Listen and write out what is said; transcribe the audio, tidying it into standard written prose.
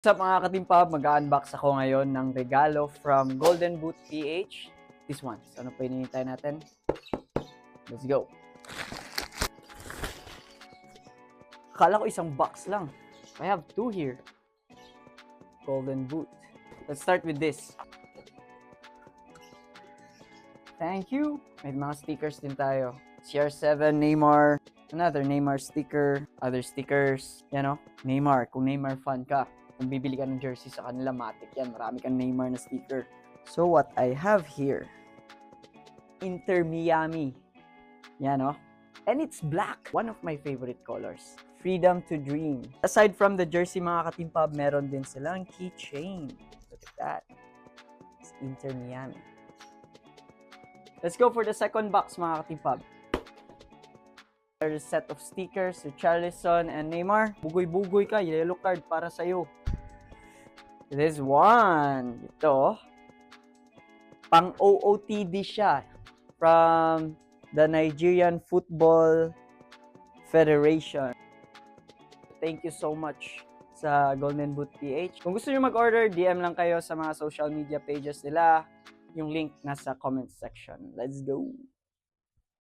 What's up mga katimpab? Mag-unbox ako ngayon ng regalo from Golden Boot PH. This one. So ano pa hinihintay natin? Let's go. Akala ko isang box lang. I have two here. Golden Boot. Let's start with this. Thank you. May mga stickers din tayo. CR7 Neymar. Another Neymar sticker. Other stickers. Yan o. Neymar. Kung Neymar fan ka, kung bibili ka ng jersey sa kanila, matik yan. Marami kang Neymar na sticker. So what I have here, Inter Miami. Yan o. And it's black. One of my favorite colors. Freedom to dream. Aside from the jersey mga katimpab, meron din silang keychain. Look at that. It's Inter Miami. Let's go for the second box mga katimpab. There's a set of stickers to Charlison and Neymar. Bugoy-bugoy ka, yellow card para sa'yo. This one. Ito. Pang OOTD siya. From the Nigerian Football Federation. Thank you so much sa Golden Boot PH. Kung gusto nyo mag-order, DM lang kayo sa mga social media pages nila. Yung link nasa comment section. Let's go!